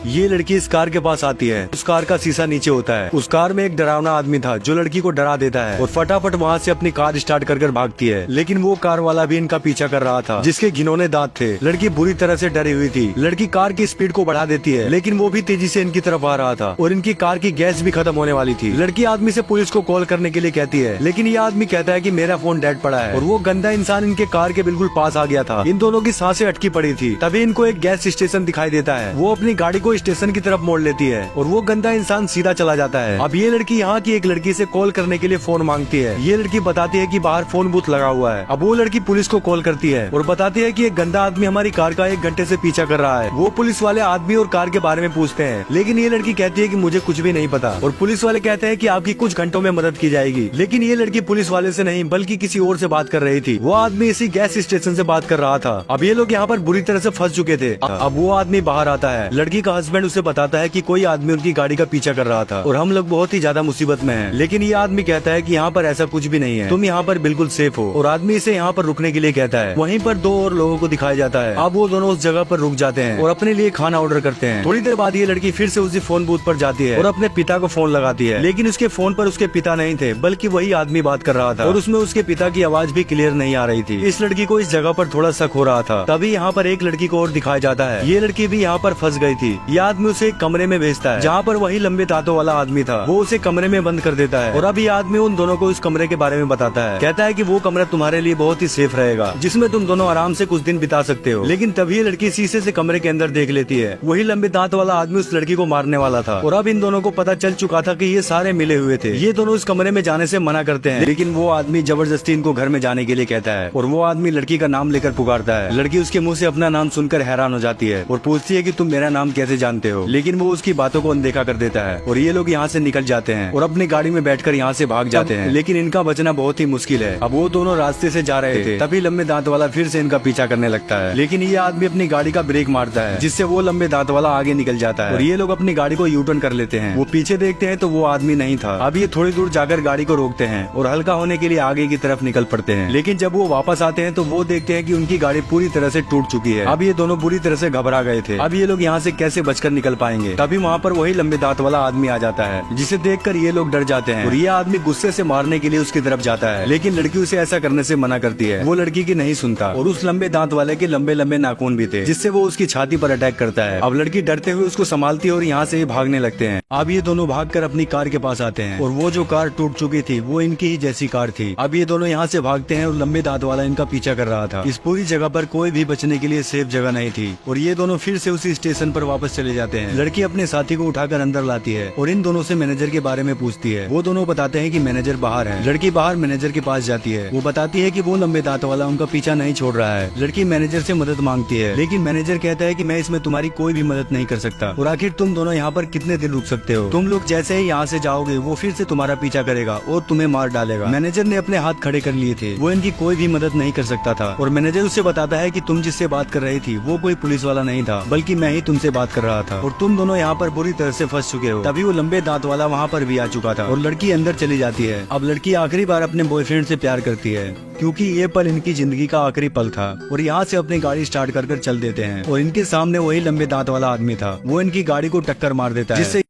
ये लड़की इस कार के पास आती है। उस कार का शीशा नीचे होता है। उस कार में एक डरावना आदमी था जो लड़की को डरा देता है और फटाफट वहाँ से अपनी कार स्टार्ट कर भागती है। लेकिन वो कार वाला भी इनका पीछा कर रहा था जिसके घिनौने दांत थे। लड़की बुरी तरह से डरी हुई थी। लड़की कार की स्पीड को बढ़ा देती है लेकिन वो भी तेजी से इनकी तरफ आ रहा था और इनकी कार की गैस भी खत्म होने वाली थी। लड़की आदमी से पुलिस को कॉल करने के लिए कहती है लेकिन ये आदमी कहता है कि मेरा फोन डेड पड़ा है और वो गंदा इंसान इनके कार के बिल्कुल पास आ गया था। इन दोनों की सांसें अटकी पड़ी थी। तभी इनको एक गैस स्टेशन दिखाई देता है। वो अपनी गाड़ी को स्टेशन की तरफ मोड़ लेती है और वो गंदा इंसान सीधा चला जाता है। अब ये लड़की यहाँ की एक लड़की से कॉल करने के लिए फोन मांगती है। ये लड़की बताती है कि बाहर फोन बूथ लगा हुआ है। अब वो लड़की पुलिस को कॉल करती है और बताती है कि एक गंदा आदमी हमारी कार का 1 घंटे से पीछा कर रहा है। वो पुलिस वाले आदमी और कार के बारे में पूछते हैं लेकिन ये लड़की कहती है कि मुझे कुछ भी नहीं पता और पुलिस वाले कहते हैं कि आपकी कुछ घंटों में मदद की जाएगी। लेकिन ये लड़की पुलिस वाले से नहीं बल्कि किसी और से बात कर रही थी। वो आदमी इसी गैस स्टेशन से बात कर रहा था। अब ये लोग यहाँ पर बुरी तरह से फंस चुके थे। अब वो आदमी बाहर आता है। लड़की का हस्बैंड उसे बताता है कि कोई आदमी उनकी गाड़ी का पीछा कर रहा था और हम लोग बहुत ही ज्यादा मुसीबत में हैं। लेकिन ये आदमी कहता है कि यहाँ पर ऐसा कुछ भी नहीं है, तुम यहाँ पर बिल्कुल सेफ हो और आदमी इसे यहाँ पर रुकने के लिए कहता है। वहीं पर 2 और लोगों को दिखाया जाता है। अब वो दोनों उस जगह पर रुक जाते हैं और अपने लिए खाना ऑर्डर करते हैं। थोड़ी देर बाद ये लड़की फिर से उसी फोन बूथ पर जाती है और अपने पिता को फोन लगाती है। लेकिन उसके फोन पर उसके पिता नहीं थे बल्कि वही आदमी बात कर रहा था और उसमें उसके पिता की आवाज भी क्लियर नहीं आ रही थी। इस लड़की को इस जगह पर थोड़ा शक हो रहा था। तभी यहाँ पर एक लड़की को और दिखाया जाता है। ये लड़की भी यहाँ पर फंस गई थी। ये आदमी उसे एक कमरे में भेजता है जहाँ पर वही लंबे दांतों वाला आदमी था। वो उसे कमरे में बंद कर देता है और अब ये आदमी उन दोनों को इस कमरे के बारे में बताता है। कहता है कि वो कमरा तुम्हारे लिए बहुत ही सेफ रहेगा जिसमें तुम दोनों आराम से कुछ दिन बिता सकते हो। लेकिन तभी ये लड़की शीशे से कमरे के अंदर देख लेती है वही लंबे दांत वाला आदमी उस लड़की को मारने वाला था और अब इन दोनों को पता चल चुका था कि ये सारे मिले हुए थे। ये दोनों इस कमरे में जाने से मना करते हैं लेकिन वो आदमी जबरदस्ती इनको घर में जाने के लिए कहता है और वो आदमी लड़की का नाम लेकर पुकारता है। लड़की उसके मुंह से अपना नाम सुनकर हैरान हो जाती है और पूछती है कि तुम मेरा नाम कैसे जानते हो। लेकिन वो उसकी बातों को अनदेखा कर देता है और ये लोग यहाँ से निकल जाते हैं और अपनी गाड़ी में बैठकर यहाँ से भाग जाते हैं। लेकिन इनका बचना बहुत ही मुश्किल है। अब वो दोनों रास्ते से जा रहे थे तभी लंबे दांत वाला फिर से इनका पीछा करने लगता है। लेकिन ये आदमी अपनी गाड़ी का ब्रेक मारता है जिससे वो लंबे दांत वाला आगे निकल जाता है और ये लोग अपनी गाड़ी को यू टर्न कर लेते हैं। वो पीछे देखते हैं तो वो आदमी नहीं था। अब ये थोड़ी दूर जाकर गाड़ी को रोकते हैं और हल्का होने के लिए आगे की तरफ निकल पड़ते हैं। लेकिन जब वो वापस आते हैं तो वो देखते हैं कि उनकी गाड़ी पूरी तरह से टूट चुकी है। अब ये दोनों बुरी तरह से घबरा गए थे। अब ये लोग यहाँ से कैसे बचकर निकल पाएंगे। तभी वहाँ पर वही लंबे दांत वाला आदमी आ जाता है जिसे देखकर ये लोग डर जाते हैं और ये आदमी गुस्से से मारने के लिए उसकी तरफ जाता है। लेकिन लड़की उसे ऐसा करने से मना करती है। वो लड़की की नहीं सुनता और उस लंबे दांत वाले के लंबे लंबे नाखून भी थे जिससे वो उसकी छाती पर अटैक करता है। अब लड़की डरते हुए उसको संभालती है और यहाँ से भागने लगते हैं। अब ये दोनों भागकर अपनी कार के पास आते हैं और वो जो कार टूट चुकी थी वो इनकी ही जैसी कार थी। अब ये दोनों यहाँ से भागते हैं और लंबे दांत वाला इनका पीछा कर रहा था। इस पूरी जगह पर कोई भी बचने के लिए सेफ जगह नहीं थी और ये दोनों फिर से उसी स्टेशन पर वापस चले जाते हैं। लड़की अपने साथी को उठाकर अंदर लाती है और इन दोनों से मैनेजर के बारे में पूछती है। वो दोनों बताते हैं कि मैनेजर बाहर है। लड़की बाहर मैनेजर के पास जाती है। वो बताती है कि वो लंबे दांत वाला उनका पीछा नहीं छोड़ रहा है। लड़की मैनेजर से मदद मांगती है लेकिन मैनेजर कहता है कि मैं इसमें तुम्हारी कोई भी मदद नहीं कर सकता और आखिर तुम दोनों यहाँ पर कितने दिन रुक सकते हो। तुम लोग जैसे ही यहाँ से जाओगे वो फिर से तुम्हारा पीछा करेगा और तुम्हें मार डालेगा। मैनेजर ने अपने हाथ खड़े कर लिए थे। वो इनकी कोई भी मदद नहीं कर सकता था और मैनेजर उससे बताता है कि तुम जिससे बात कर रही थी वो कोई पुलिस वाला नहीं था बल्कि मैं ही तुमसे बात कर रहा था और तुम दोनों यहाँ पर बुरी तरह से फंस चुके हो। तभी वो लंबे दांत वाला वहाँ पर भी आ चुका था और लड़की अंदर चली जाती है। अब लड़की आखिरी बार अपने बॉयफ्रेंड से प्यार करती है क्योंकि ये पल इनकी जिंदगी का आखिरी पल था और यहाँ से अपनी गाड़ी स्टार्ट कर चल देते हैं और इनके सामने वही लंबे दांत वाला आदमी था। वो इनकी गाड़ी को टक्कर मार देता है जिससे